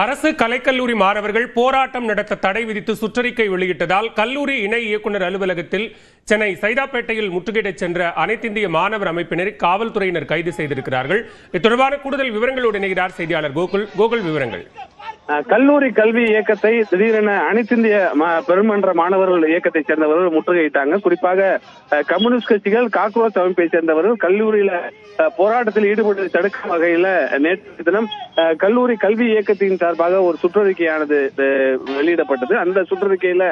அரசு கலைக்கல்லூரி மாணவர்கள் போராட்டம் நடத்த தடை விதித்து சுற்றறிக்கை வெளியிட்டதால் கல்லூரி இணை இயக்குநர் அலுவலகத்தில் சென்னை சைதாப்பேட்டையில் முற்றுகையிடச் சென்ற அனைத்திந்திய மாணவர் அமைப்பினரை காவல்துறையினர் கைது செய்திருக்கிறார்கள். இது தொடர்பான கூடுதல் விவரங்களோடு இணைகிறார் செய்தியாளர் கோகுல். விவரங்கள். கல்லூரி கல்வி இயக்கத்தை திடீரென அனைத்திந்திய பெருமன்ற மாணவர்கள் இயக்கத்தை சேர்ந்தவர்கள் முற்றுகையிட்டாங்க. குறிப்பாக கம்யூனிஸ்ட் கட்சிகள், காக்ரோச் அமைப்பை சேர்ந்தவர்கள் கல்லூரியில போராட்டத்தில் ஈடுபட்டு தடுக்கும் வகையில நேற்று தினம் கல்லூரி கல்வி இயக்கத்தின் சார்பாக ஒரு சுற்றறிக்கையானது வெளியிடப்பட்டது. அந்த சுற்றறிக்கையில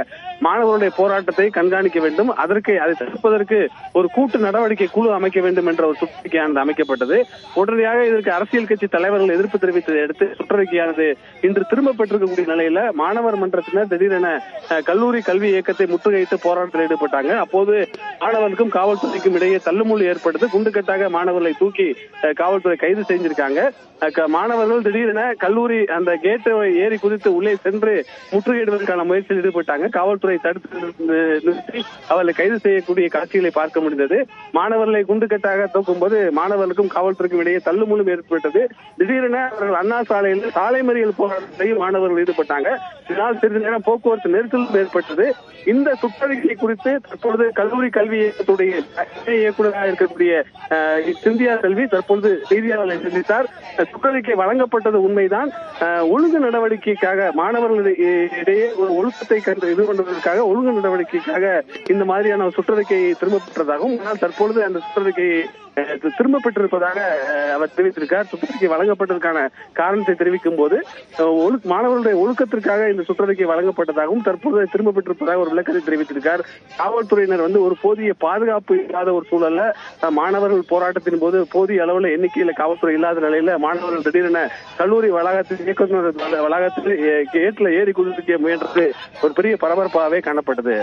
மாணவர்களுடைய போராட்டத்தை கண்காணிக்க வேண்டும், அதை தடுப்பதற்கு ஒரு கூட்டு நடவடிக்கை குழு அமைக்க வேண்டும் என்ற ஒரு சுற்றறிக்கையானது அமைக்கப்பட்டது. உடனடியாக இதற்கு அரசியல் கட்சி தலைவர்கள் எதிர்ப்பு தெரிவித்ததை அடுத்து சுற்றறிக்கையானது இன்று திரும்ப பெற்றிருக்கக்கூடிய நிலையில மாணவர் மன்றத்தினர் திடீரென கல்லூரி கல்வி இயக்கத்தை முற்றுகையிட்டு போராட்டத்தில் ஈடுபட்டாங்க. அப்போது மாணவர்களுக்கும் காவல்துறைக்கும் இடையே தள்ளுமுள்ளு ஏற்பட்டது. குண்டுக்கட்டாக மாணவர்களை தூக்கி காவல்துறை கைது செஞ்சிருக்காங்க. மாணவர்கள் திடீரென கல்லூரி அந்த கேட்டை ஏறி குதித்து உள்ளே சென்று முற்றுகையிடுவதற்கான முயற்சியில் ஈடுபட்டாங்க. காவல்துறை தடுத்து நிறுத்தி அவர்களை கைது செய்யக்கூடிய காட்சிகளை பார்க்க முடிந்தது. மாணவர்களை குண்டுக்கட்டாக தூக்கும் போது மாணவர்களுக்கும் காவல்துறைக்கும் இடையே தள்ளுமுள்ளும் ஏற்பட்டது. திடீரென அவர்கள் அண்ணா சாலையில் சாலை மறியல் போராட்டத்தையும் மாணவர்கள் ஈடுபட்டாங்க. இதனால் சிறிது நேரம் போக்குவரத்து நெரிசலும் ஏற்பட்டது. இந்த சுற்றறிக்கை குறித்து தற்பொழுது கல்லூரி கல்வி இயக்கத்துடைய இயக்குநராக இருக்கக்கூடிய சிந்தியா செல்வி தற்பொழுது செய்தியாளர்களை சந்தித்தார். சுற்றறிக்கை வழங்கப்பட்டது உண்மைதான். ஒழுங்கு நடவடிக்கைக்காக மாணவர்களிடையே ஒரு ஒழுக்கத்தை இது கொண்டதற்காக ஒழுங்கு நடவடிக்கைக்காக இந்த மாதிரியான சுற்றறிக்கையை திரும்ப பெற்றதாகவும், ஆனால் தற்பொழுது அந்த சுற்றறிக்கையை திரும்ப பெற்றிருப்பதாக அவர் தெரிவித்திருக்கார். சுற்றறிக்கை வழங்கப்பட்டதற்கான காரணத்தை தெரிவிக்கும் போது மாணவர்களுடைய ஒழுக்கத்திற்காக இந்த சுற்றறிக்கை வழங்கப்பட்டதாகவும் தற்போது திரும்ப பெற்றிருப்பதாக ஒரு விளக்கத்தை தெரிவித்திருக்கார். காவல்துறையினர் ஒரு போதிய பாதுகாப்பு இல்லாத ஒரு சூழல்ல மாணவர்கள் போராட்டத்தின் போது போதிய அளவுல எண்ணிக்கையில காவல்துறை இல்லாத நிலையில மாணவர்கள் திடீரென கல்லூரி வளாகத்தில் இயக்குநர் வளாகத்தில் கேட்ல ஏறி குதிக்க முயன்றது ஒரு பெரிய பரபரப்பாகவே காணப்பட்டது.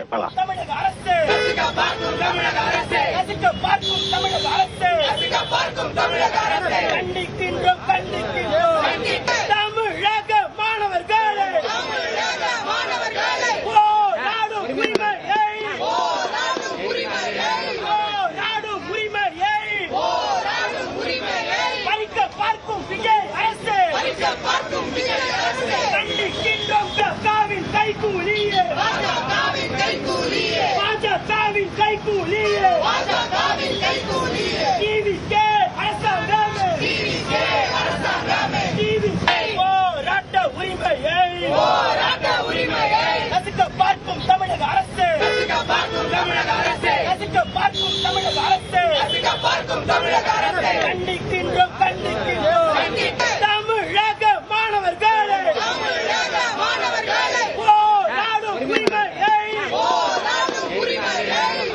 கைகூலி